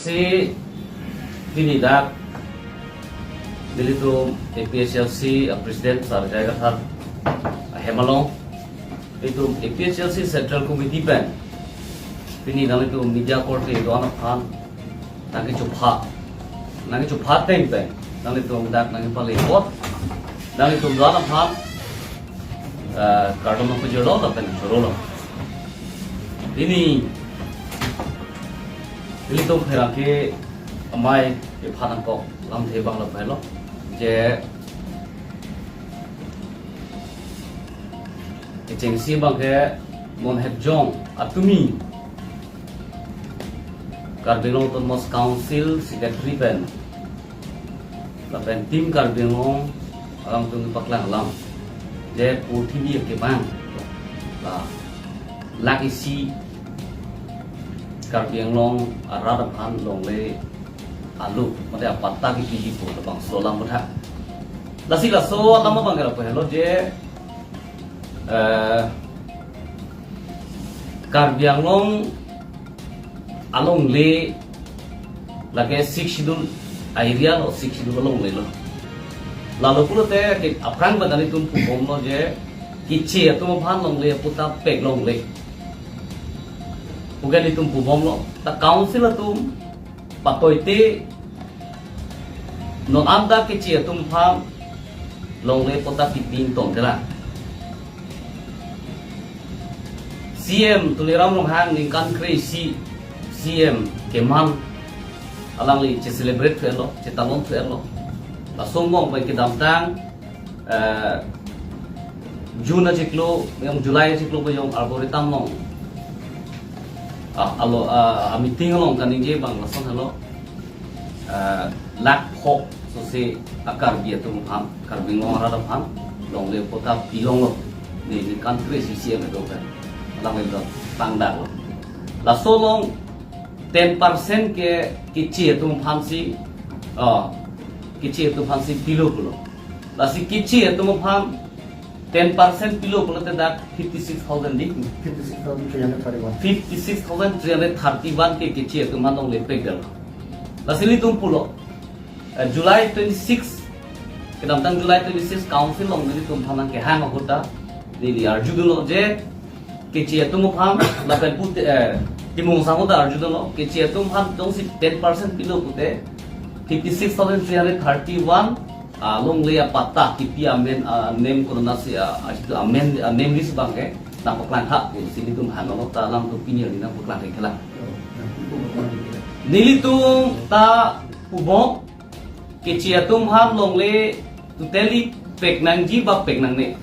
si tinidak dito APHLC President Sarjaya Har Hemalong itu APHLC Central Committee Ban ini nang itu media court itu anak kan nang itu phat teng ban nang itu dak nang pale court nang itu anak kan kardom ko jolo ta pen rolo ini itu kira ke amai ke phanan ko lam the bang la phelo je agency bang ke mon het jong atumi Karbinong Thomas Council Secretary Ben la ben tim Karbinong alam tu paklang alam je UTV ke bang la lakisi Karbinong arad pan long le alu mate patta ki kiji po bang solam botha lasi la so alam bang ra hello je Karbinong along le lage 6 schedule area or 6 schedule along le lo lalu pulo te ke aprang badani tum pum no je kichi atum phan long le puta pek long le ugan itum pum lo ta council atum patoite no anda kichi atum phan long le puta piping tong dela CM tuliram long hang ning kan crazy CM keman alang li che celebrate felo che talon felo la somong ba ke damtang June ciklo yang Julai ciklo ba yung algorithm nong alo meeting long kaning je bang lason halo lak ho so se akar dia tu ham kar bingong ra ham long le pota pilong lo ni country CM itu kan alang le tangda lo la solong 10% ke kichi itu phansi kichi itu phansi pilo pulo lasi kichi itu pham 10% pilo pulo te dak 56,000 di 56,331 ke kichi itu manong le pegel lasi litum pulo July 26 kedam tang July 26 council long ni tum phanang ke hang hota ni arjudulo je kichi itu pham lapen put timung samuda arjudulo kichi itu pham tong si 10% pilo pute 56,331 long le patta kipi amen name corona si itu amen name list bangke na paklan ha ku sini tum hanolo ta lam tu pinil ni na paklan rekela nilitung ta pubo kichi atum ham long le tu teli pek nang ji ba pek nang ne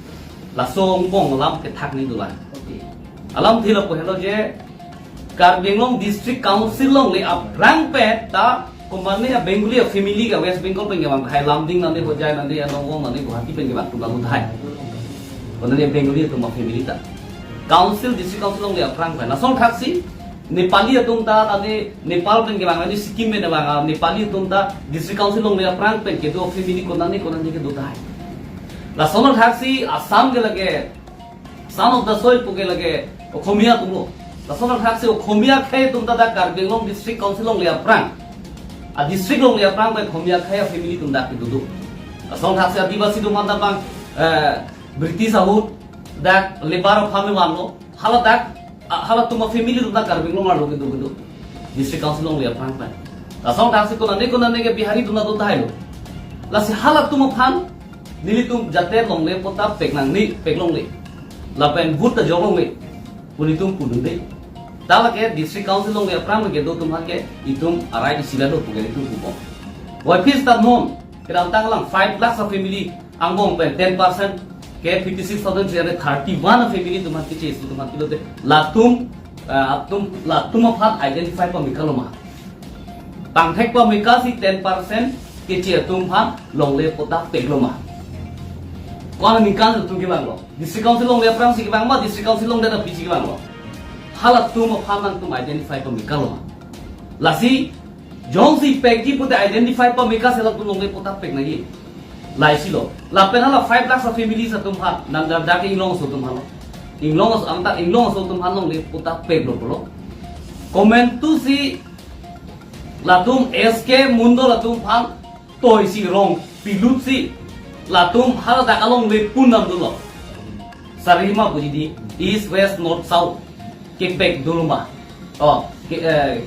la song bong lam ke thak ni dula alam thila ko hello je Karbinong District Council long le aprang pe ta kumane Bengali family ka West Bengal pe ngam khai lamding nande ho jai nande anong nande Guwahati pe ngam tu balu thai onane Bengali tu ma family ta Council District Council long le aprang pe na song thaksi Nepali atum ta ane Nepal pe ngam nande Sikkim me na Nepali atum ta District Council long le aprang pe ke do family konane ke do thai la song thaksi Assam ke lage some of the soil puge lage khomia tumo Lasonal thaksi khomia khai tum ta Karbinong District Council long le aprang a district long le aprang ba khomia khai family tum da ki dudu lasonal thaksi adivasi tum ta bang British ahut da lebar phame wanlo hala tum family tum da Karbinong mar lo ki dudu district council long le aprang ba lasonal thaksi ko nane ke bihari tum da do thai lo lasi hala tum phan nili tum jate long le pota peknang ni peklong le lapen but ta jolong le punitum punun de Dala ke district council long le aprang ke do tum ke itum arai di sila do pugen itu kupo. Why fees that non? Kedam tanglang 5 lakhs of family angbong pen 10% ke 56,331 family tum ke chase tum kilo de latum phat identify pa mikaloma. Tangthek pa mikasi 10% ke che tum phat long le pota pekloma. Kona mikal tum ke banglo. District council long le aprang si ke bangma district council long de na pisi ke banglo. Halat tum phaman tum identify pa mikalo lasi jong si pekji pute identify pa mikas halat tum longe pota pek nagi lai silo la penala 5 lakhs of families tum phat nandar dake inglong so tum halo inglong so tum halong le pota pek lo polo comment tu si latum SK mundo latum phang toy si rong pilut si latum hal dak along le punam dulo sarima bujidi east west north south ke pek duluma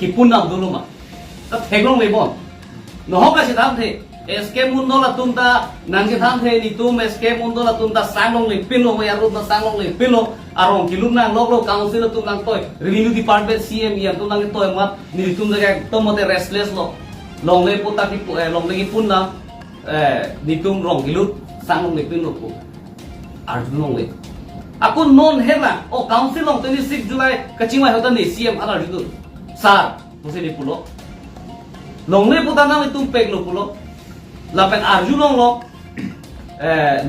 ke punam duluma ta theglong le bon no hoka si tham the SK mundo latum ta nang ke tham the ni tum SK mundo latum ta sanglong le pilo ya ru ta sanglong le pilo arong kilum nang loglo council tum nang toy revenue department CM ya tum nang toy mat ni tum daga tomote restless lo long le puta ki long le ki punna ni tum rong kilut sanglong le pilo ko arjunong le aku non hela council long 26 July kachingwa hotan ni CM ara judu sar puse ni pulo long le puta nang tum pek lo pulo lapen arjunong lo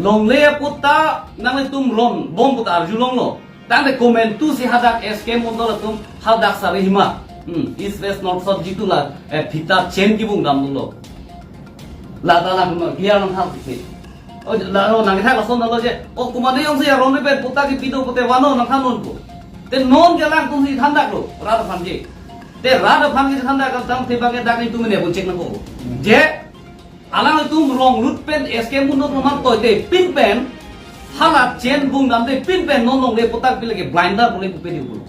long le puta nang tum ron bom puta arjulong lo tang de comment tu si hadak SK mundo la tum hadak sarihima east west north south jitula phita chen ki bung dam lo la ta na kia nang thang ti la ro nang tha ka son lo je kumane yong si ron be puta ki pido pute wano nang than non ko te non ke lang tum si thandak lo ra da phang je te ra da phang je thandak ka tang the bang ke dak ni tum ne bu chek na ko je alang itu rong lut pen SK mundo nomor toy te pin pen halat chen bung dam te pin pen non long le potak pile ke blinder boleh pupe di bulu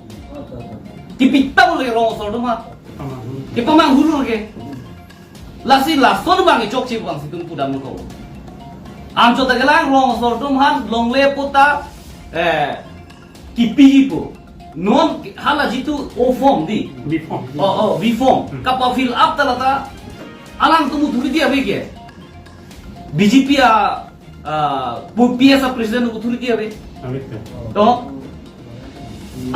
tipita boleh rong sol doma ke pamang hulu ke lasi la son bang jok chi bang situng pudam ko am chota ke lang rong sol dom han long le potak tipi po non hala jitu o form di v form kapa fill up talata alang tumu thuri dia bege BJP PS president ko thuri dia be to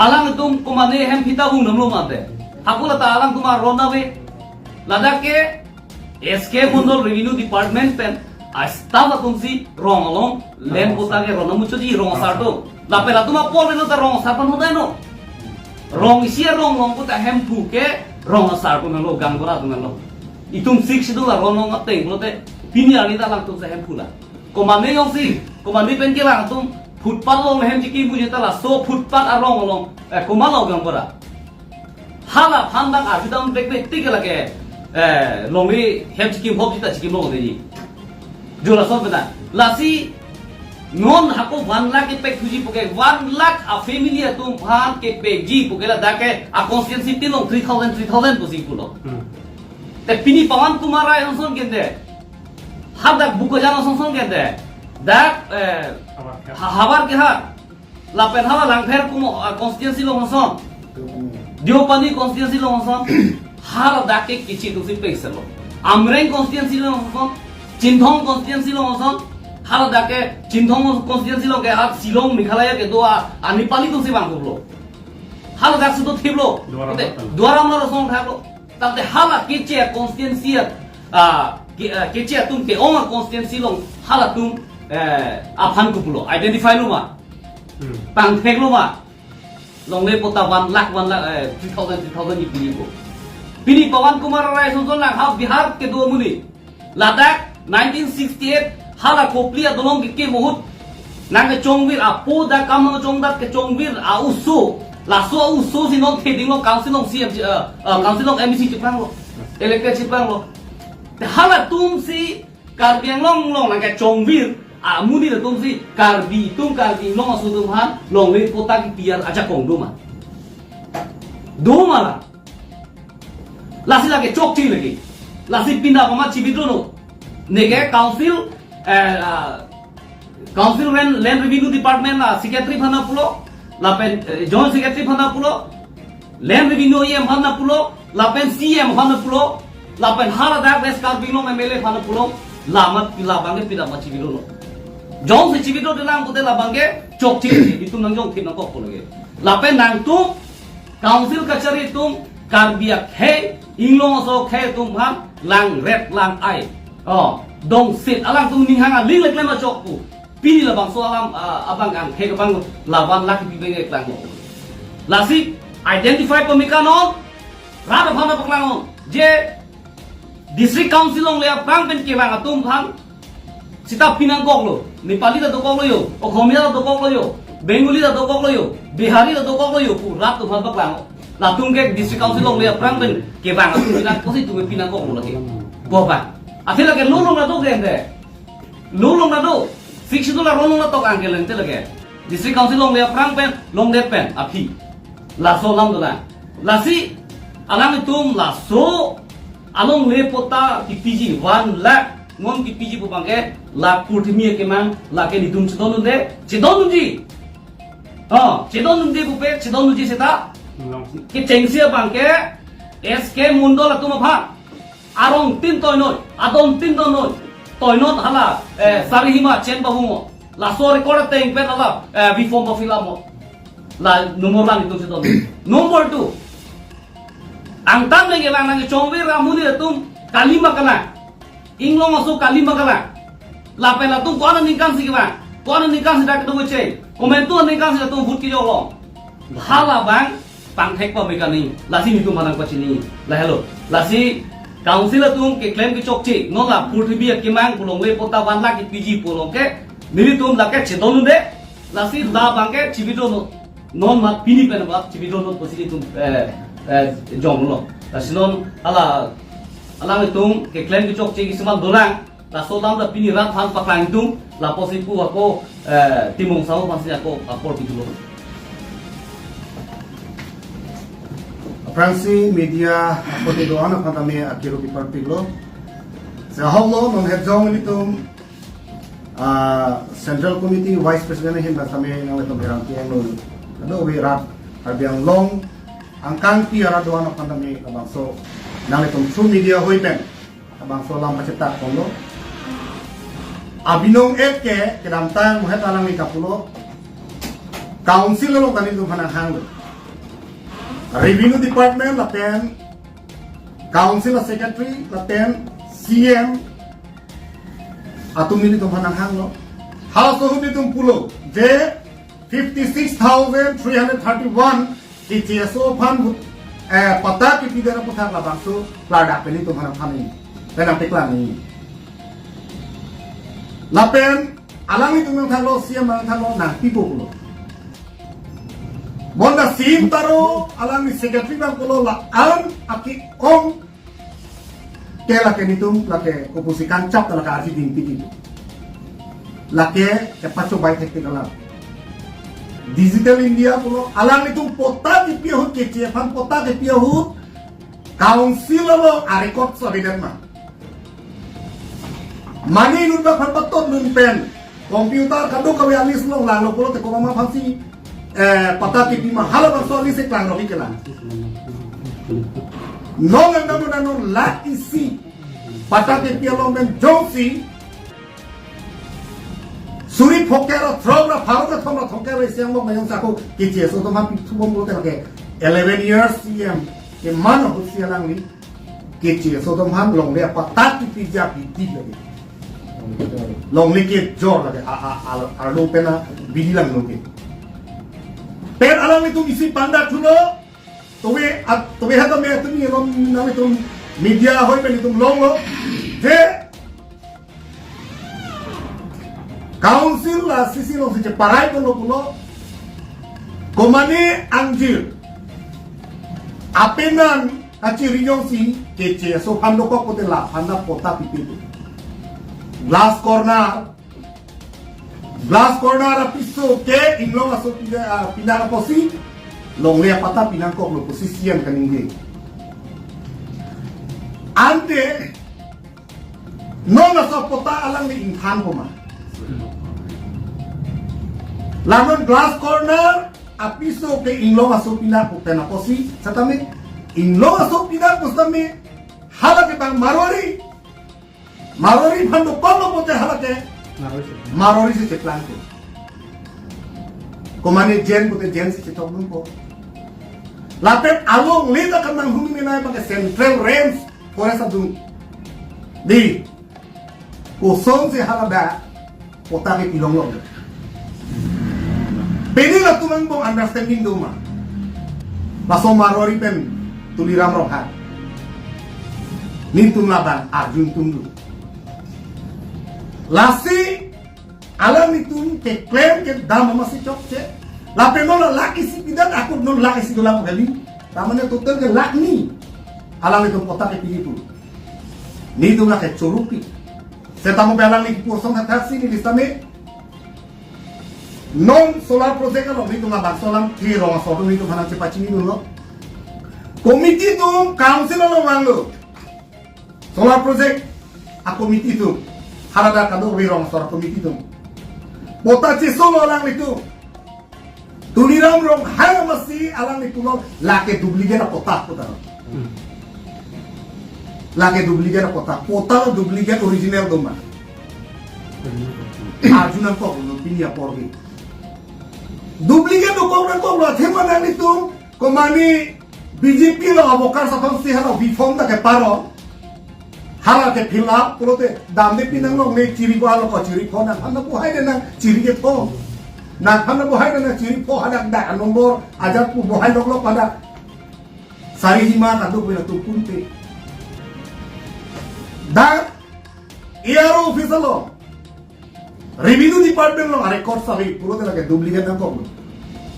alang tum komane hem phita bung namlo mate hakula ta alang tuma rona be ladak ke SK Mundol revenue department pen astava tumsi rong along len puta ke rona mucho di rong sarto la pela tuma pol no ta rong sarpan hoda no rong isia rong long puta hem phu ke rong sarto no gang gora tu no itum sik sidu la ron ngat teng lo te pini ani ta lang tum sa hem phula komane yong si komane pen ke lang tum footpath long hem jiki bu jeta la so footpath arong long komalo gang bora hala phandang ajudam bek bek tik la ke longri hem jiki hop jita jiki long de ji jora so bena lasi non hako 1 lakh ke pek thuji puke 1 lakh a family tum phan ke pek ji pukela dake a consciency tilong 3000 pusi pulo te pini pawan tumara yang son gende hadak buko jana son son gende dak habar ke ha la pen hala lang pher kumo constituency lo son dio pani constituency lo son har dak ke kichi tu sin peisel lo amreng constituency lo son chinthong constituency lo son har dak ke chinthong constituency lo ke hat silong meghalaya ke do ani pani tu si bang lo hal dak su to thiblo duara amra son thalo tante hala kece constituency kece tum ke oma constituency long hala tum aphan kupulo identify lo ma pang thek lo ma long le pota 1 lakh 3000 ni pini pawan kumar rai son lang ha bihar ke do muni ladak 1968 hala koplia dolong ke mohut nang ke chongwir apo da kam chongdat ke chongwir a usu laso uso si non theding lo council long CM council long MEC chipang lo elected chipang lo hala tum si karbiang long nang ka chongwir muni la tum si karbi long asu tum han long le pota ki piar aja kong doma la lasi la ke chok chi lagi lasi pinda pama chibidro no nege council land revenue department la secretary phana pulo lapen joint secretary phana pulo land revenue em phana pulo lapen CM phana pulo lapen harada west karbilo MLA phana pulo lamat pila bange pila machi bilo jong se chibilo de lang kote la bange chok chi itu nang jong thina ko pologe lapen nang tu council kachari tum karbiak he inglong so khe tum ham lang red lang ai dong sit alang tum ning hanga ling lek lema chok pu pini la bang so alam abang ang he ka bang lawan lak bi beng eklang mo lasi identify pemikanon rada phana paklang je district council ong le bang pen ke bang atum phang sita pinang kok lo nepali da dokok lo yo okhomia da dokok lo yo bengali da dokok lo yo bihari da dokok lo yo pu rat tu phana paklang là tung cái district council long le prang ben ke bang tung pinang ko si tung pinang ko lo lagi bo ba thế là cái lũ long là đâu cái này lũ long là đâu fix itu lah long là tok angkel ente lagi district council long le prang ben long le pen api là số long đó là si alang itum là số along le pota PPG 1 lakh ngom PPG po bangke la purtimia ke mang la ke nitum chedon ji chedon nunde bu pe chedon nunji seta ke chengsia bangke SK mundo la tuma pha arong tin toy noi adom tin don noi toy not hala sarihima chen bahungo la so record teng pe la before ma filamo la number lang itu chedon number 2 ang tam lagi lang nang chongwe ramuni tum kalima kana inglong masuk kalima kana la pe la tum kona ningkan si ba kona ningkan si dak do che komentu ningkan si tum phut ki jo hala bang pang thek pa mekani la si nitum manang pa chini la hello la si council tum ke claim ki chok chi no la phurthi ki mang pulong le pota wan la ki pg pulong ke niri tum la ke chedonu de la si la bang ke chibido no non mat pini pe na ba chibido no posili tum jong lo la sinon ala itung ke claim ki chok chi ki semal dolang la so dam la pini rat phan paklang itung la posipu ako timong sawo pasi ako apor pitulo Fransi media poti doan apa namanya akhiru di partilo. Sehalo non hedzong itu Central Committee Vice President hin kami yang itu berangkat yang nol. Ada wirat harbiang long angkang pi ara doan apa namanya abangso nang itu true media hoipen abangso lam pacetak kono. Abinong ke kedamtan muhet alang ni kapulo. Council lo tadi itu panang hang. Revenue Department laten, Council Secretary laten, CM atum ini tu panang hang lo. Household itu pulo, je 56,331 di CSO pan pata ki pidara putar labang so pladak ini tu panang hang ini, dan teklan ini. Lapen alang itu nang thalo CM nang thalo nah pipo pulo. Bonda sim taro alang ni secretary bang pulo la alam aki ong kela ke nitum lake oposikan cap la ka arti ding piti lake ke pacho bai tek alam digital india pulo alang nitum pota di piahut ke fan pota ke piahut council lo a record sabidan ma mani nun ba patot nun pen komputer kado kawe alis lo lang lo pulo te ko mama fansi pata ki bima hala basoli se klang rohi kelang non anda non la isi pata ki pialong men jongsi suri phokera throgra pharota thomra thokera siang mo mayong sako ki jeso to ma pitu bom lo ke 11 years cm ke man ho sialang ni ki jeso to ham long le pata ki pija piti lagi long le ke jor lagi a lo pena bidilang lo ke per alang itu isi panda tulo tobe hata me atumi rom nang itu media hoy pen itu longo je council la sisi lo se parai ko pulo komane anjir apenan aci rinyong si kece so pando ko kote la panda pota pipi glass corner piso ke inglong aso pinang posi long le pata pinang ko lo posisian kaningge ante non aso pota alang ni inthan ko ma lamun glass corner apiso ke inglong aso pinang ko pena posi satame inglong aso pinang ko satame hala ke bang marori phando kono pote hala ke Marori se ceklang ko. Komane jen pute jen se cetok dun ko. Lapet along lita kan nang humi nai pakai central range forest adun. Di kosong se halada kota ke pilong lo. Peni la tumang bong understanding duma. Laso Marori pen tuliram rohat. Nintun laban Arjun tundu. Lasi alam itu ke klaim ke dam masih cok ce la penola laki si pidan aku non laki si dolang kali tamane total ke lak ni alang itu kota ke pilih tu ni tu nak ke corupi setamu belang ni kurang taksi ni listame non solar project kalau ni tu nak solar ki rong solar ni tu mana cepat ni dulu komiti tu council lo manglo solar project a komiti tu harada kado rong solar komiti tu bota solo alang itu Tuniram rong hal masih alang itu lo laki duplicate na kotak kota. Laki duplicate na kotak. Kota duplicate original tu mah. Arjunan kok lo pilih apa lagi? Duplicate tu kok lo tema nang itu komani BJP lo avokar satu sih halo bifong tak keparo. Hal ke filap pulau te dam de pinang lo ne ciri ko halo ko ciri ko nang hana ko hai nang ciri ke to. Nah, karena buhay na ciri po hadak da nomor ajar po buhay lo pada sari hima kado po na tupunti. Da ERO officer lo revenue department lo record sabi puro te lagi duplicate na ko.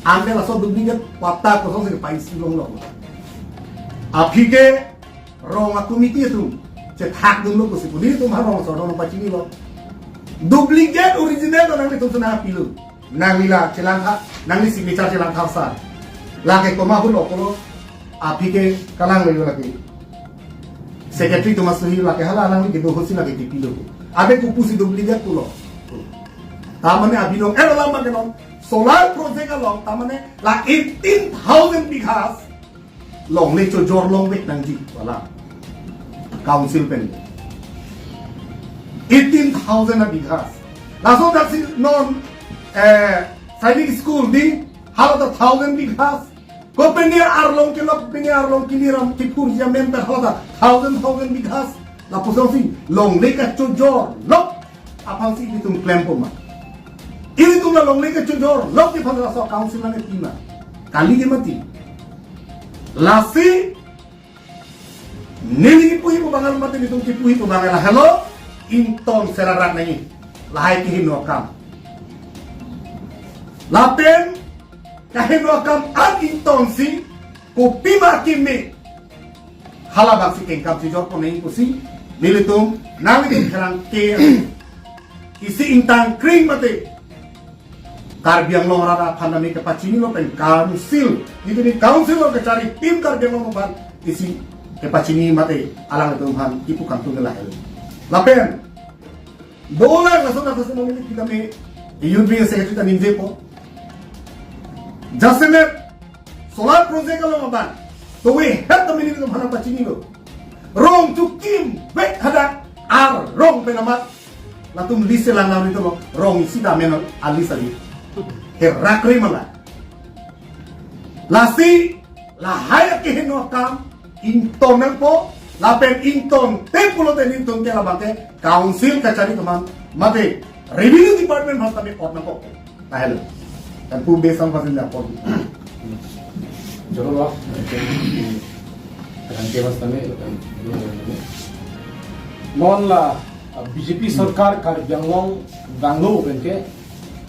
Ande la so duplicate pata ko so se país lo. Apike rong committee itu cek hak dulu ko si pudi tu marong so rong pacini lo. Duplicate original lo nang itu na pilu. Nangila celangka nangli signature celangka sar lagi koma hulo kolo api ke kalang lagi secretary tu masih lagi hala nangli gitu hosi lagi dipilo abe kupusi duplicate tulo tamane abinong lama kenon solar project along tamane la 18,000 bighas long le jor long wek nangji wala council pen 18,000 bighas langsung daksi non sailing school di halata 1,000 bighas ko pengi arlong kiliram tipur jamen per halata 1,000 bighas la posong si long leka chojor lok apang si ditung klempo ma ini tung la long leka chojor lok di phang so council na tima kali ge mati lasi nili puhi ko bangal mati ditung puhi ko bangal hello inton serarat nai lahai ki no kam Lapen kahino akam aginton si kupima kimi halabang si kengkam si jor poneng kusi nilitum nawi kerang ke isi intang kring mate karbiang lo rada pandami ke pacini lo pen council itu ni council lo kecari tim karbiang lo ban isi ke pacini mate alang itu han ipu kantung lahel lapen dolar langsung atas memilih kita me European Secretary dan Injepo Jasene solar project lo maban to we het the minute of hana pachini lo rong to kim bet hada ar rong penamat latum lise lang na rito lo rong isida menon alisa di he rakri mala lasi la haya ke hino kam inton po la pen inton tempulo ten inton ke la bante council kacari teman mate revenue department hasta me orna ko tahelo dan pu besang fasil lapor joro lo kan ke wastame non la BJP सरकार कार्यांगलों गांगलो बनके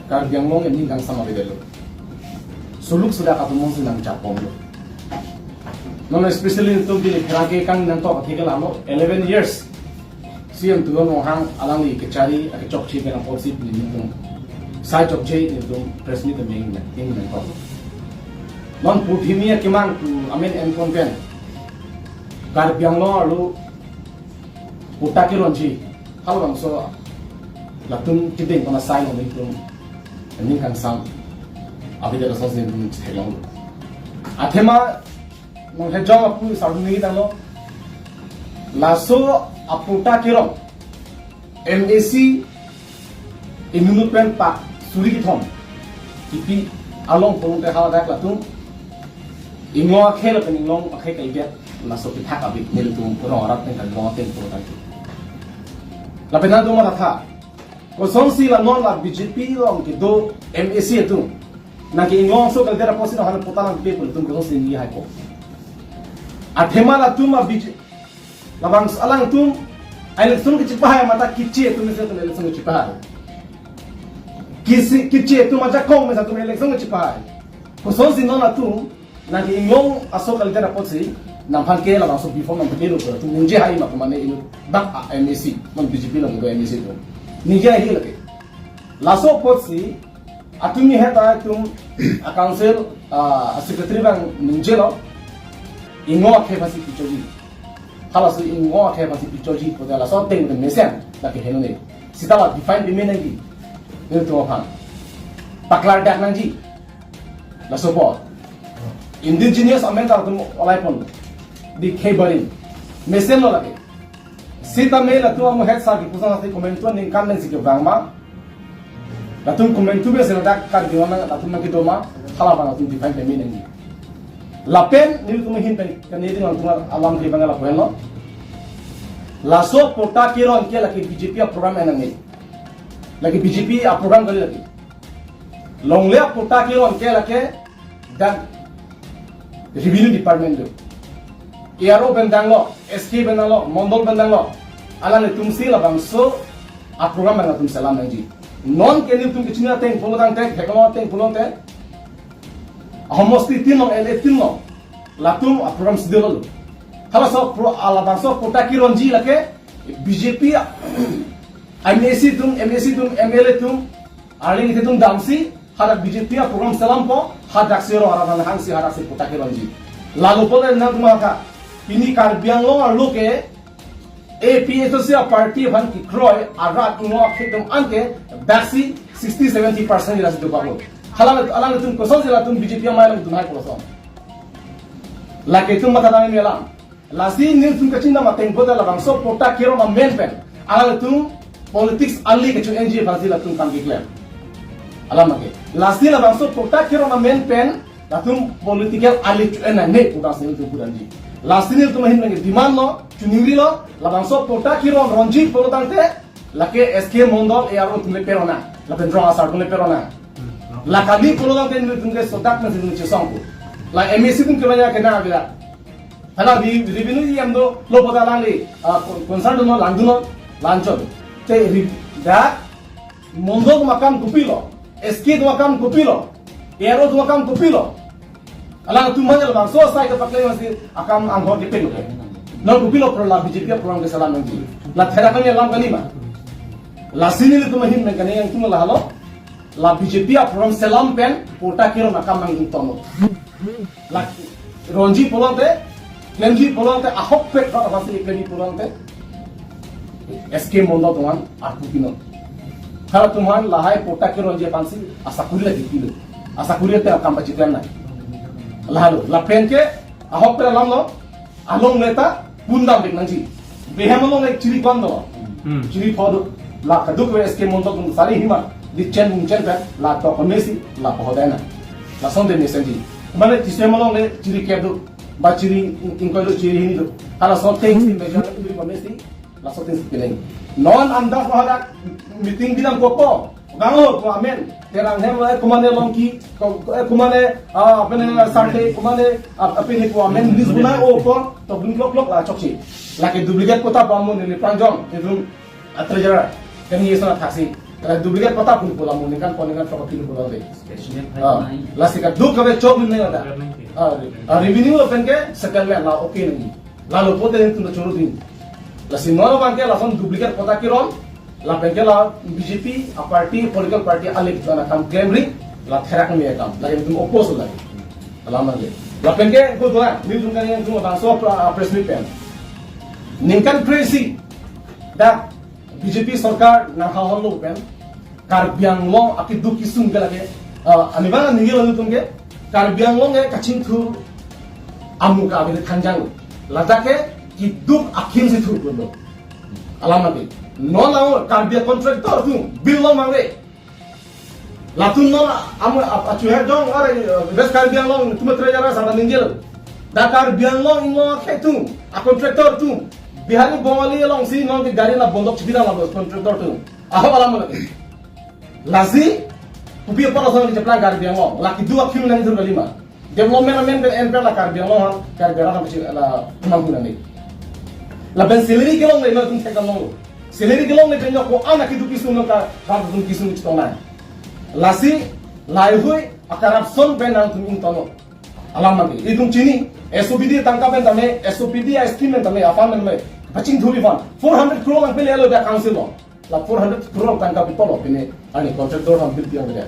कार्यांगलों के नींद गांग समावे देलो सुलुक सुधा का तुम से नंग चापों लो non especially to di krake kang nang to pathikal amo 11 years siam tu no hang alang li kechari ak chok chi bena policy ni tum sai chok chei ni tum press ni tum ing nang to non puthimia kimang tu amen en konven kar byang lo lu utaki ronji hal bang so latum kideng kona sai no ni tum ni kan sam abide rasos ni tum thelong athema nong hejong apu sarungi dalo laso aputa kirong MAC immunoplan pa suri thom ipi along pong te hala dak latung inglo khel pen inglong akhe kai get laso pi thak abi nil tum puno arat ten kan lo ten pro ta la pena do ma tha ko song si la non la BJP long ki do MAC tu na ki inglo so kal dera posi no hal potang pe pul tum ko si ni hai ko athema la tum abij labang alang tum election ke cipaha mata kici tum se tum election ke cipaha kici tum aja kong me sa tum election ke cipaha ko so si non la tum nanti inglong asok kalite na potsi nampan ke la masuk before nampan ke lo tu ninje hai mak mane inu bak MAC man BJP la mudo MAC tu ninje hai lake laso potsi atumi heta tum council secretary bang ninje lo ingo ke pasi pichoji halas ingo ke pasi pichoji ko la so teng de mesen la ke heno ne sitala define bimenangi ni tu han paklar dak nanji la support indigenous America tum olai pon di kebarin mesen lo lagi sita me la tu am het sa ki pusan ase comment tu ning kan si ke bangma la tum comment tu be se dak kar diwana la tum ki doma hala bang tum define pe min ngi la pen ni tum hin pen kan ni ding tum alam ki bangala ko lo la so pota ki ron ke la ki BJP program en ngi lagi BJP program kali lagi longle pota ki ron ke la ke dan revenue department do ERO bendanglo SK bendanglo mondol bendanglo ala ne tumsi la bangso a program na tum salam ngi non ke ni tum kichina teng polodang teng thekama teng polon te homosti tino ele tino la tum a program sidelo kala so pro ala bangso pota ki ronji la ke BJP MAC tum MLA tum arling te tum damsi hara BJP program salam po hadak sero hara ban hangsi hara se pota ki ronji lalu pole na tumaka ini Karbi Anglong loke APA to sia party ban ki kroy arat ingo khitum anke baksi 60-70% ila situ babo halang tum koson sila tum BJP mai lang tunai koson lake tum mata dami melam lasi nil tum kachinda mateng boda la bangso pota kiro ma main pen alang tum politics ali ke chu NG fasi la tum kam ki claim alamake lasi la bangso pota kiro ma main pen la tum political ali chu ena ne puta sin tu puranji lasini tu mahin ngi demand lo chuningri lo la bangso pota kiro ronji polotante lake SK mondol ERO tumle perona la pendro asar tumle perona la kali polotante ni tumle sodak na sin chesonku la MAC tum kemanya kena bila hala di revenue yamdo lo pota langi concern no landuno lancho te da mondol makam kupilo SK makam kupilo ERO makam kupilo alang tu manjal bang so sai ka pakai masih akam anggor di pelu no kupilo pro la BJP program ke salam ngi la thera kami alam kali ma la sini tu mahin ngi yang tu la halo la BJP program salam pen pota kiro makam mang tono la ronji polonte lenji polonte ahok pet ka pasti kleni polonte SK mondo tuan aku pino kalau tuan lahai pota kiro ronji pansi asakuri lagi pilo asakuri te akam pacitan na lalu lapen ke ahok pe lam lo along neta bundam bek nanji behem lo ngai chiri kondo chiri phodu la kaduk we SK monto kum sari hima di chen pe la to komesi la pohodena la sonde mesenji mane tisem lo ngai chiri kedu ba chiri inko do chiri hini do ala so things in measure di komesi la so things peleng non anda pohoda meeting bilang koko gango ko amen terang hem kumane longki kumane apene sarte kumane apene ko amen disbuna o ko to bun klok la chokchi laki duplicate kota pamun ni prangjong itu treasurer kami yesana taksi duplicate kota pun pola mun kan koningan property pola de lasika du kabe chok ni ada revenue open ke sekalnya la okay ni lalu pote itu churu din lasi no bangke lason duplicate kota kiron la pengkela BJP a party political party alik na kam claiming la therak mi ekam la yum oppose la alama le la pengke ko doa ni dum kan yang dum bang so press meet pen ningkan crazy da BJP sarkar na khawal lo pen Karbiang long akidu kisum gala ke ani bang ni lo tum ke Karbiang long e kaching thu amu ka be thanjang la da ke kiduk akin si thu lo alama le non la Karbi contractor tu bill long mangre latun non amu achu her dong are bes Karbi long tu treasurer sa ninjel da Karbi long ingo ke tu a contractor tu bihari bongali long si non di gari na bondok chibina la contractor tu aho bala mo lazi ubi pa so ni jepla Karbi long la ki dua kim nang dur lima development men en per la Karbi long Karbi ra la manguna ni la ben salary ke long le no tum te long seleri gelong le benjo ko ana ki du kisum ka ram du kisum chitona lasi lai hui akarap son benang tum in tono alam nanti idung cini SOPD tangkapan tame SOPD estimate tame apa men pacing dhuli fan 400 crore lang pele alo da council lo la 400 crore tangka people lo pine ani contractor ham bil tiang dia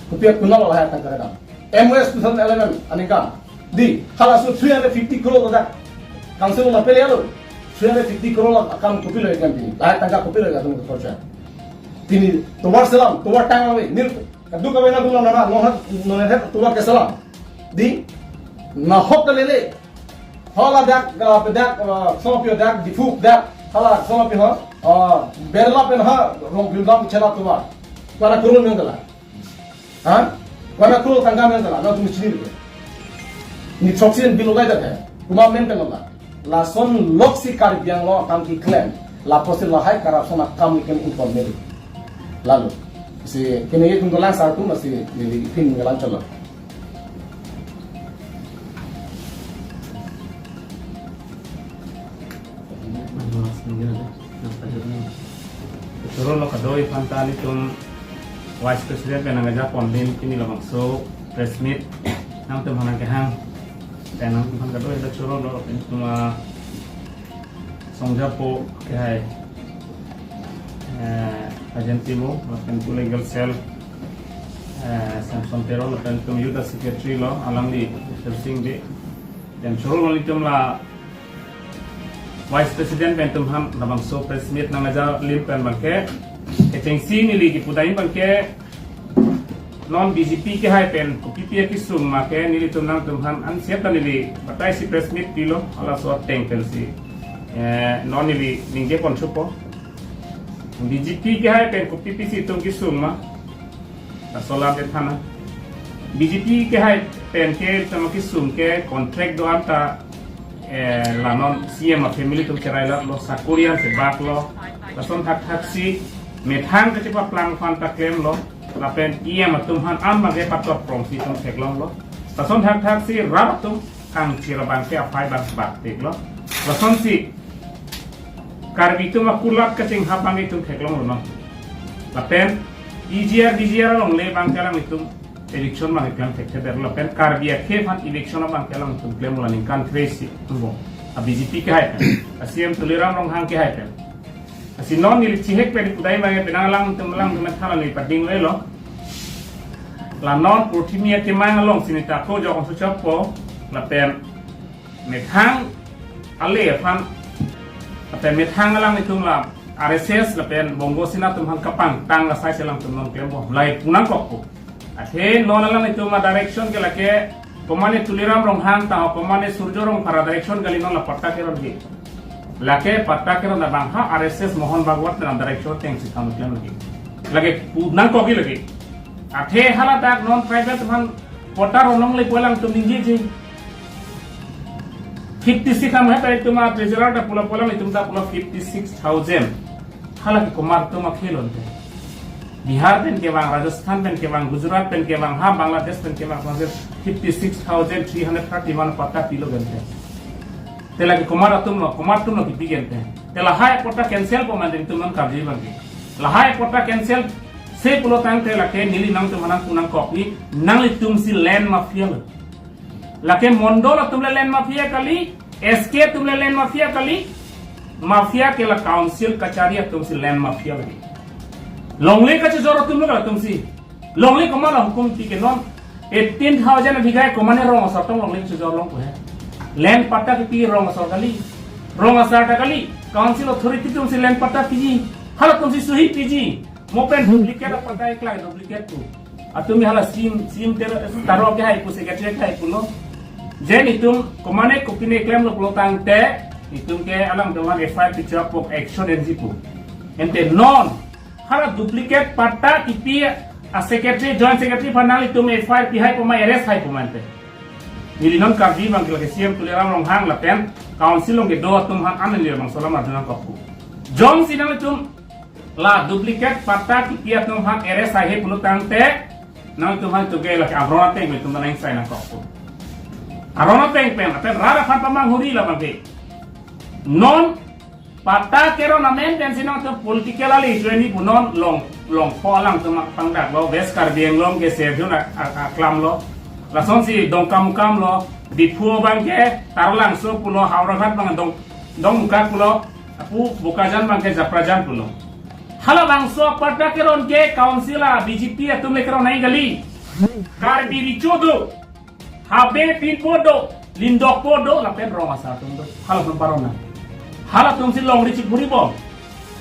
kupiak kunal lah tangka da MOS 2011 ani kam di hala so 350 crore da council lo pele alo 350 crore akam kupilo ekam pini lah tangka kupilo ga tum khorcha tini towar salam towar tang ave nil kadu ka bena dula na no ne towar ke salam di na hok lele hala dak dak somapio dak difuk dak hala somapio ha berla pen ha rong bildam chela towar para kurun mengala ha para kurun tangga mengala na tum chini ni toxin bilogai da kuma men penala la son loksi kar biang lo kam ki claim la posil la hai corruption kam ikan informal lalu si kini ye tunggalan satu masih di fin ngalan chalo Turun lo kadoi pantali tum vice president yang ngajar pondin kini lo makso press meet nang tum hanang kehang dan nang tum kadoi ada turun lo tuma songjapo kehai agency mo tentu legal cell Samson Pero lo tentu yuda secretary lo alang di tersing di dan turun lo tum la Vice President Bentum Ham namang so press meet nang aja lim pen bangke keceng sini lagi pudain bangke non BJP ke hai pen kopi ki sum make nili tunang tumhan an siapa nili batai si press meet pilo ala so teng pen si non nili ningge kon supo BJP ke hai pen kopi si tum ki sum ma asola ke thana BJP ke hai pen ke tamaki sum ke contract do anta la non CM family tu cerai lo sakurian sebab lo lason hak si methang ke cepat plan fanta claim lo la pen IM tumhan am bagi patut promsi tum teklong lo lason hak si rap tum kang cirabang ke apai bang sebab tek lo lason si karbi tu makulak ke cing hapang itu teklong lo la pen DGR long le bang kalang itu election mang iklan tekte berlo pen karbia ke fan election mang kalang tum claim lo ning kan crazy tubo a BJP ke hai asiem tuliram long hang ke hai pen asi non nil chihek pe pudai mang penalang tum lang tum thala ni pading le lo la non protimia ke mang long sinita ko jo kon chapo la pen methang ale fan pen methang lang itum la RSS la pen bongo sina tum hang kapang tang la sai selang tum non claim bo lai punang kokko Athe non alam itu ma direction ke lake pemane tuliram rong hang ta pemane surjo rong para direction kali non la patta ke lagi lake patta ke na bangha RSS Mohon Bhagwat na direction teng si kam ke lagi nang ko ki lagi athe hala tak non private han potar onong le polang tum ninji ji 56 kam hai tu ma treasurer da pula polang itu ta pula 56000 hala ki kumar tu ma khelon te Bihar pen ke bang Rajasthan pen ke bang Gujarat pen ke bang ha Bangladesh pen ke bang 56,331 patta kilo gente tela ki kumar tum no ki gente tela hai patta cancel po man tum non kabji bangi la hai patta cancel se pulo tang tela ke nili nang tum manang kunang kopi nang li tum si land mafia la ke mondol tum le land mafia kali SK tum le land mafia kali mafia ke la council kachari tum si land mafia lagi Longle ka choro tum loga tum si longle komana hukum ti ke non 18,000 bigai komane rong asar tong longle choro long ko hai land patta ki rong asar kali council authority tum si land patta ki hala tum si suhi piji mopen duplicate patta ekla duplicate tu atumi hala sim ter taro ke hai ku secretary kai pulo jen itum komane kopine claim lo plotang te itum ke alam doang FI picture pok action NGP ente non hala duplicate patta tipi a secretary joint secretary panali tum FI pi hai poma arrest hai pomante nilinon kabji bang ke CM tuliram long hang la pen council long ke do tum han anil bang solam aduna kopku jong sinang tum la duplicate patta tipi tum han arrest hai pulutang te nang tum han tuge la abrona teng tum nang sai na kopku arona teng pen rara fan pamang huri la bang non Pata kero namen dan sinang tu political ali ini punon long polang tu mak pangdak lo bes karbieng long ke sevjun aklam lo lason si dong kam lo dipuo bangke tarlang so pulo hauragat bang dong muka pulo apu bukajan bangke japrajan pulo hala bangso parta keron ke councila BJP atum lekron nai gali kar biri chodo habe pin podo lindok podo lapen rong asa tum do hala tum parona hala tum si longri cipuri bom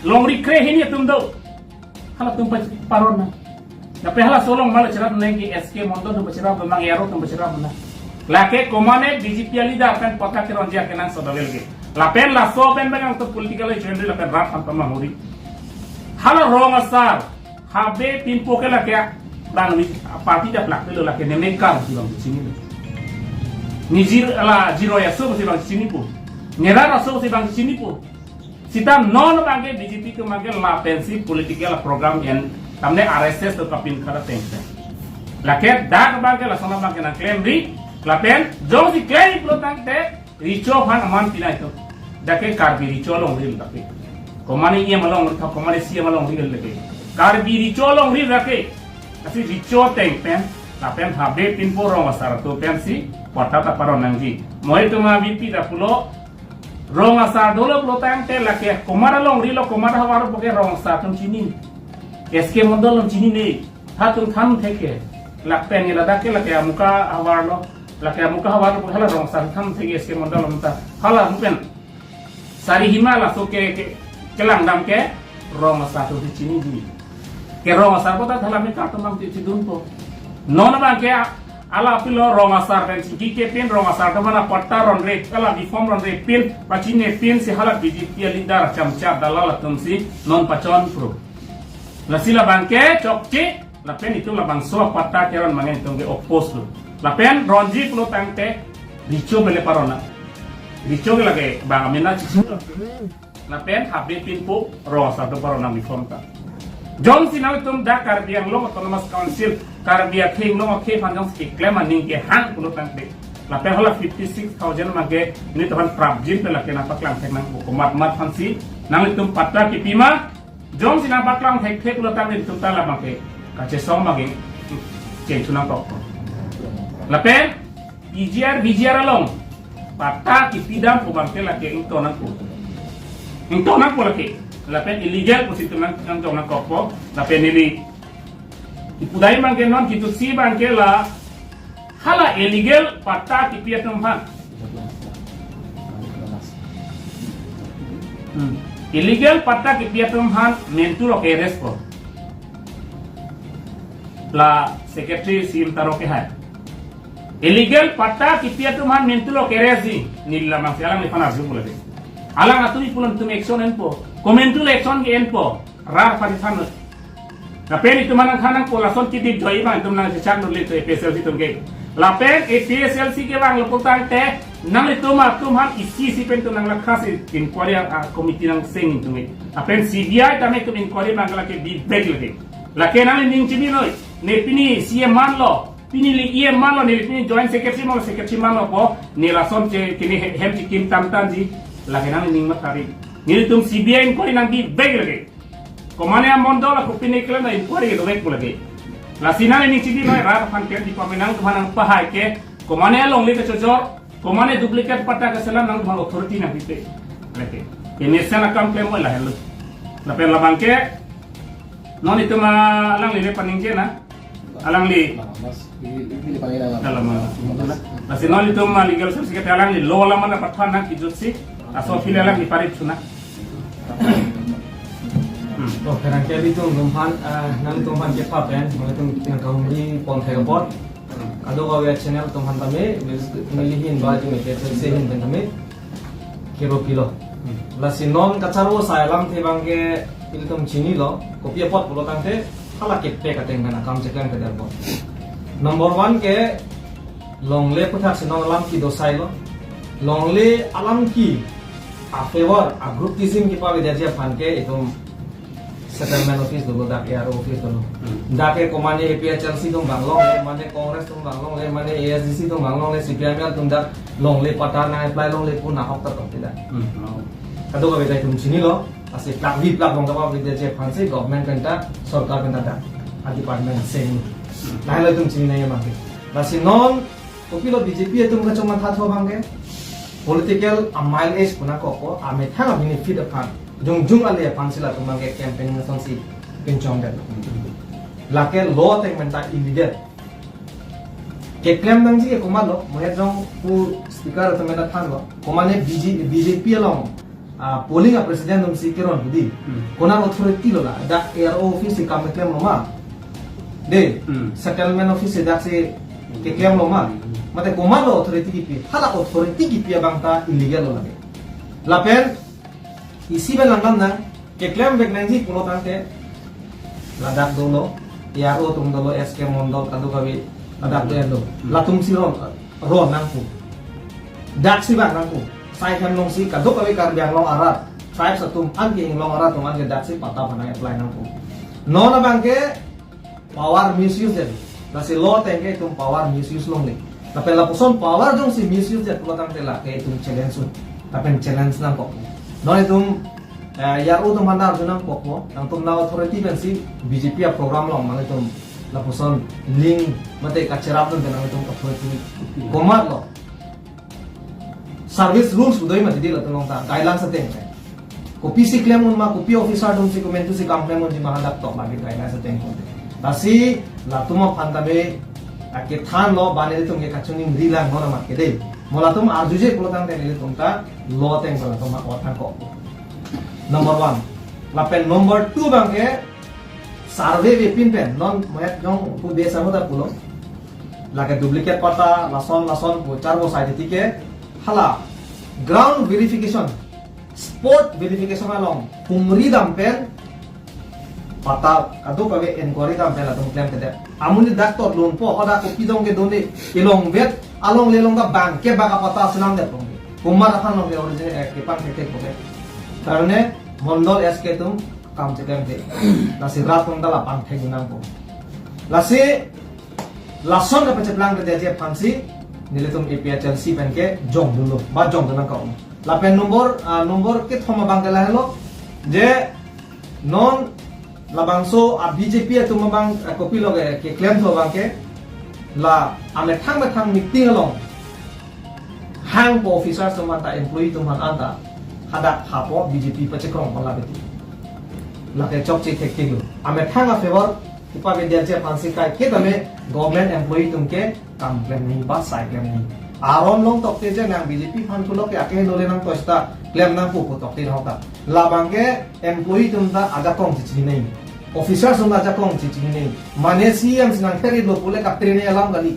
longri kre hini tum do hala tum parona tapi hala solong malah cerap nengi SK mondo tum cerap bang yaro tum cerap na lake komane BJP leader kan pota keron dia kenan sodawel ge lapen la so ben bang to political agenda lapen rap am pamahuri hala rong asar habe pin poke la kya bang ni parti da plak lo la ke ne kar di bang sini ni zero ya so si bang sini po nyera so si bang sini po sita non bang BJP ke mangke la pensi political program yang tamne RSS to kapin kara tengse la ke dag bang la sama bang na claim ri la pen jo si claim pro tangte richo phan aman pinai to dake kar bi richo long ri la ke komani ia malong ta komani sia malong ri leke kar bi richo long ri rake asi richo teng pen la pen habe pin po rong asar to pen si pota ta paron nangji moi to ma BP da pulo rong asar dolo pulo tang te lake komara long ri lo komara hawar poke rong asar tum chini SK modol long chini ne ha tum tham theke la pen ni la dake lake amuka hawar lo lake amuka hawar poke hala rong asar tham theke SK modol long ta hala pen sari himala so ke kelang dam ke rong asar to chini di ke rong asar ko ta thala me ka to mam ti dun po non ba ke ala pilo rong asar ben si ke pen rong asar to mana patta ron re kala di form ron re pen pachine pen si hala BJP leader chamcha dalala tumsi non pachon pro la sila bangke chokche la pen itu la bangso patta keron mangen tongge oppose lo la pen ronji plo tangte richo bele parona richo ke lage bang amena chichi la pen habe pin po rong asar to parona mi form ta John sinal tum da Caribbean Law Autonomous Council Caribbean King Law ke panjang ski claim ning ke hang kulo tangte la pe hala 56,000 mage ini tuhan prabjin pe la ke na paklang tek nang ko mat fansi nang tum patra ki pima John sinal paklang tek kulo tangte tum tala mage ka che song mage chen tunang tok la pe BGR along pata ki pidam ko bangke la ke intonan ko la ke lapen illegal positif nang jong nang kopo lapen ini ipudai mangke non kitu si bangke la hala illegal pata tipia tempat illegal pata tipia tempat mentu lo ke respo la secretary sim taro ke hai illegal pata tipia tempat mentu lo ke resi nilla mang sialang ni panas jumlah de alang atui pulang tum action enpo komentu action ge enpo rar parisan na pen itu manang khanang pola son kitip joi bang tum nang chak no le to PSLC tum ge la pen PSLC ke bang lo tang te nang le tum han isi si pen tum nang la khas inquiry committee nang sing tum a pen CBI tame tum inquiry bang la ke bi beg lege la ke nang ning chini noi ne pini CM man lo pini li ie man lo ne pini joint secretary man lo po ne la son che kini hem chi kim tam ji la ke nang ning matari ni tum CBI inquiry nang bi beg lege komane amondo la kupini kala na inquiry do beg lege la sinane ni chidi noi ra fan ke di pamenang tumanang pahai ke komane long le ke chojor komane duplicate pata ke salam nang bang authority na bite leke ini sana complain mo la helu la pen la bangke non itu ma alang le paningje na alang li dalam la sinon itu ma legal service ke alang li lo la mana pathan na kijutsi aso file alang li parit suna तो फिर अंके भी तो गुम्फान नंग गुम्फान के पाप हैं मगर तुम कहूँगी पौन थे कपॉट अदो का वे चैनल तुम हंता में मिली ही इन बाजू में कैसे से हिंद में किलो किलो लसी नॉन कचारो सायलाम थे बांगे इल तुम चीनी लो कोपिया पॉट बोलो तांगे हला के पे कटें ना काम चेकन के दर पॉट नंबर 1 के लोंगले पुथा से नॉन की दो साइलो लोंगले अलाम की आ फेवर आ ग्रुप टीजिंग की पावे दर्जा फान के एकदम settlement office dulu dake aro office dulu dake komane APHLC dong banglong le mane Congress dong banglong le mane ASDC dong banglong le CPML dong dak long le patana apply long le pun hok ta tong tidak kado ka bedai tum sini lo ase plak vi plak dong ka bedai je phanse government kanta sarkar kanta da department same lai tum sini nai ma Basi non kopilo BJP itu mga cuma thatho bangke political mileage puna ko ame thang benefit apan jung ale apan sila tumangke campaign na song si pinchong dat lake law teng menta illegal ke claim nang ji ko malo mo jong pu speaker to mena than lo ko mane BJP along polling a president nung si kiron budi kona authority lo la da ARO office ka me claim lo ma de settlement office da si ke claim lo ma mate komando authority ki hala authority ki pia bangta illegal lo lage lapen isi belangam na ke claim bek nangji pulo tante ladak dolo ARO tum dolo SK mondo kadu kawi ladak do latum si ron nangku dak si bang nangku sai kan long si kadu kawi karbiang long arat tribe satum an ki long arat tum an ke dak si pata bana apply nangku nona bangke power misuse jadi nasi law tengke tum power misuse long le tapi lapuson power dong si misuse jadi pulo tante la ke tum challenge sun tapi challenge nang kok non itu ya tum mandar junang kok nang tum na authority ben si BJP a program long mang tum lapuson link mate kacerap dun nang tum authority komat lo service rules budoi mate dil tung ta guidelines ateng kopi si claim un ma kopi officer dum si comment si complain un di mahadak tok bagi guidelines ateng ko tasi latuma phantabe ake than lo bane tum ke kachuni rilang ngona ma ke de mola tum arjuje pulotan te ni tum ta lo teng ko tum ma othan ko number 1 lapen number 2 bangke survey be pin pen non mayat jong pu desa moda pulo lage duplicate pata lason po char bo side tike hala ground verification sport verification along humri dampen pata kadu kawe inquiry dampen la tum claim tede amuni doctor loan po oda ko pidong ke doni ilong vet along lelong da bank ke baka pata senang de pong kumar akan long original ke pan ke ko ke karne mondol SK tum kam cekam de nasi rat tum dala pan ke gunang po lasi lason ka pecetlang de je fansi nilitum APHL si pen ke jong dulu ba jong dana ka lapen nomor ke thoma bangkala hello je non labangso a BJP tu mabang kopi loge ke claim tho bangke la ame thang meeting along hang po officer samanta employee tum han anta hada hapo BJP pachekrong pala beti la ke chok che thek tiglo ame thang a favor upa vidyal che pansi kai ke dame government employee tum ke kam claim ni ba sai claim ni aron long tok te je nang BJP phan thulo ke ake lole nang tosta claim nang pu tok te hota la bangke employee tum ta aga kong chi nei officer sum aja kong chi nei mane CM sinang teri lo pule ka trene alam gali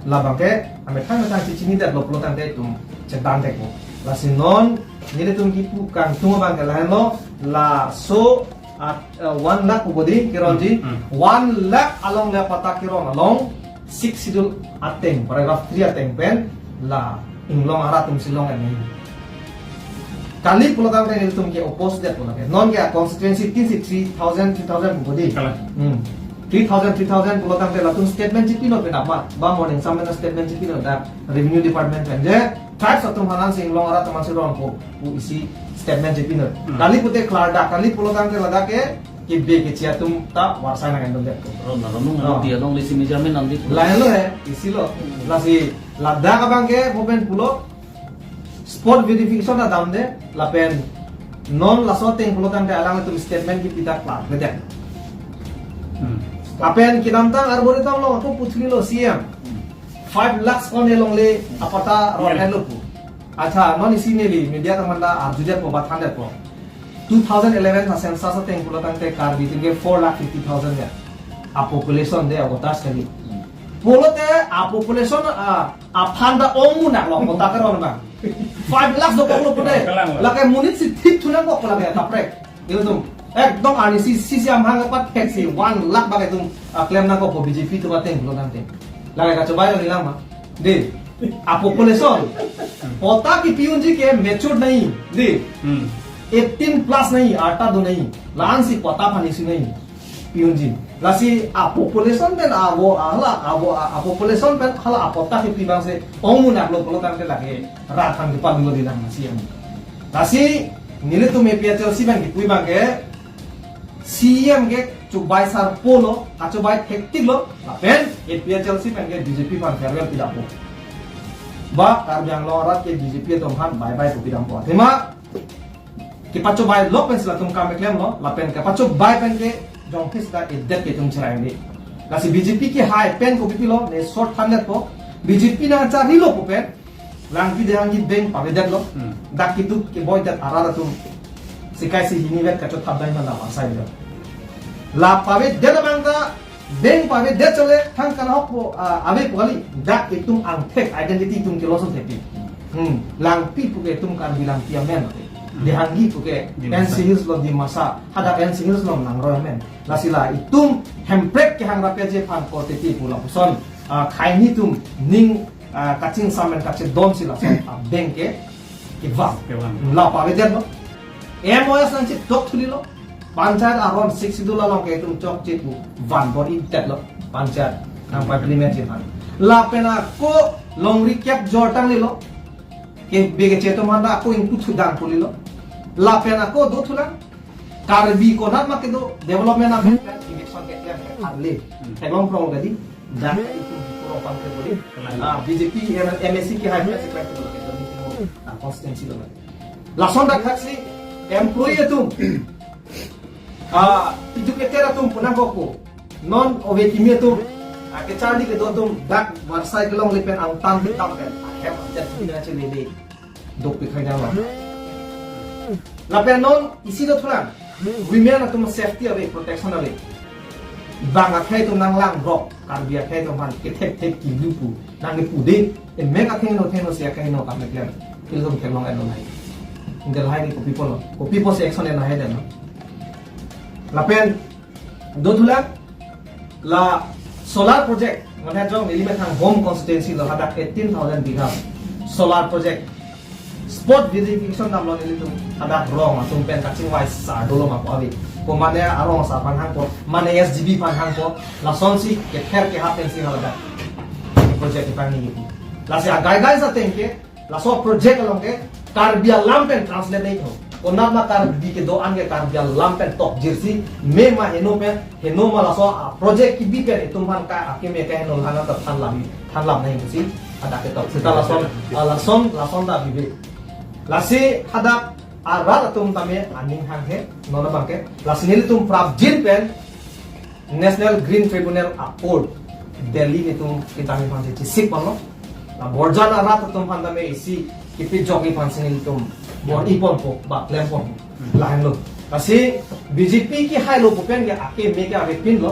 la bangke ame thang chi ni dat lo plo tan te tum chedan te ko la sinon nile tum ki pu kan tum bang la no la so at 1 lakh ubodi kironji 1 lakh along la pata kiron along 6 schedule ateng paragraph 3 ateng pen la inglong ara tum silong ani kali pulo tam te tum ke oppose det pulo ke non ke constituency 3000 ubodi 3000 pulo tam te la tum statement jipi no pe na ba morning samena statement jipi no da revenue department pen je tax atum hanan sing long ara taman silong ko isi statement jipi no kali pute klarda kali pulo tam te lada ke be ke chia tum ta warsa na kan de ron na ron dia long lisi measurement nanti lain lo isi lo lasi lada ka bangke mopen pulo sport verification na daun de lapen non lasoteng pulo tam te alang tum statement ki pita klar de lapen kinamtang arboretum lo to puthli lo CM 5 lakhs on long le apata ron hello pu acha non isi neli media tamanda arjuja po bathan de po 2011 na census ateng pulo tang te kar bitinge 4,50,000 ya a population de agotas kali pulo te a population a phanda omu na lo kota karon ba 5 lakhs do pulo pute la ke munit si thik thuna ko la ke taprek ilum ekdom ani si am hang pat tek si 1 lakh ba ke tum claim na ko po BJP tu bateng pulo tang te la ke ka chobai ni lama de a population pota ki PUNG ke matured nahi de 18 plus नहीं 18 दो नहीं लान सी पता पानी सी नहीं पियूंजी लासी आ पॉपुलेशन पे आवो आ पॉपुलेशन पे हला आ पता के पिबांग से ओमु ना लो लो तांग के लागे राथान के पादुलो दिला सी हम लासी निले तुम एपीएचएल सी बैंक की बांग के सीएम के cubai sar polo, cubai hektik lo, lapen PHLC pen ke BJP pan farewell tidak po. Ba karbiang lo arat ke BJP tomhan bye bye po tidak po. Tema kita coba lo pen sila tum kami klaim lo, lapen kita coba pen ke jong his da idet ke tum cerai ni. Kasi BJP ke high pen ko pipi lo, ne short handlet po. BJP na cari lo po pen, lang pi dehang git bank pabedet lo, dak itu ke boy dat arara tum sikai si hiniwet kacot tabdai mana asai lo. La pawe deda bangda bank pawe de chole thang kana hok abe pali dak itum ang fake identity tum ke loson tepi lang pi puke tum kan bilang piamen dihangi puke en singis lo di masa ada en singis lo nang royamen la sila itum hemprek ke hang rapia je pan porteti pula puson khaini tum ning kacing samen kacing don sila bank ke va la pawe de lo MOS nang chit dok thuli lo Panchayat around 6 itu lalang ke tum chok chit van body tet lo panchayat nang parliament jihan la pena ko long recap jortang li lo ke bege cheto manda ko in kutu dan puli lo la pena ko do thulang karbi ko nat make do development am election ke tiap harle elong pro gadi dan itu pro pan ke bodi BJP MSC ki high secretary lo ke do constituency lo la sonda taxi employee tum itu ketera tum punang koko non ove kimia tum ke chardi ke tum dak warsai kelong lepen ang tang de tam kan hem dat pina chelele dok pe khanya la la pen non isi do thulang women tum safety ave protection ave bang akhai tum nang lang rock karbia khai tum han ke thek thek ki lupu nang ni pude e mega theno se kai no kam kler kilom kelong edon hai indel hai ni ko people se action na hai den lapen do thula la solar project ngana jong nilimet hang home constituency lo hada 18000 bigha solar project spot verification nam lo nilitum hada wrong atum pen kaching wise sa dolo ma pawi ko mane arong sa pan hang ko mane SGB pan hang ko la sonsi ke kher ke hapen si hada project pan ni la se guidelines sa tenke la so project along ke karbia lampen translate nei ko onat na kar di ke do ange kar dia lampen top jersey me ma heno ma la so project ki bi pe tum han ka ake me ka heno hanga ta than lam nahi si ada ke top sita la son da bi la se hada ara tum tame aning hang he nona bangke la sinil tum prap jin pen national green tribunal accord delhi ni tum kita mi pan ci sip pano la borjana ara tum han tame isi kipi jogi pan sinil tum bor ipon po ba lempon lain lo kasi BJP ki hai lo popen ya ake mega ave pin lo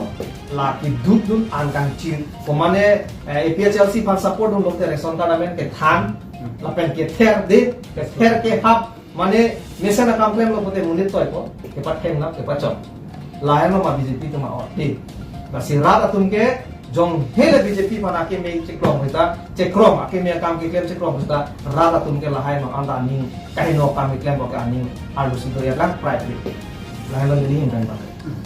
la ki dun angkang chin komane PHLC pan support lo te reson ta men ke than la pen ke ther de ke ther ke hap mane mesana complain lo pote munit toy po ke pat kem na ke pachop lain lo ma BJP to ma ote kasi rata tum ke jong hele BJP pan ake me chekrong hita chekrom ake me kam ke klem chekrong hita rala tum ke lahai no anda ning kahino kam klem ko ke aning alu sido ya kan private lahai lo ni hin kan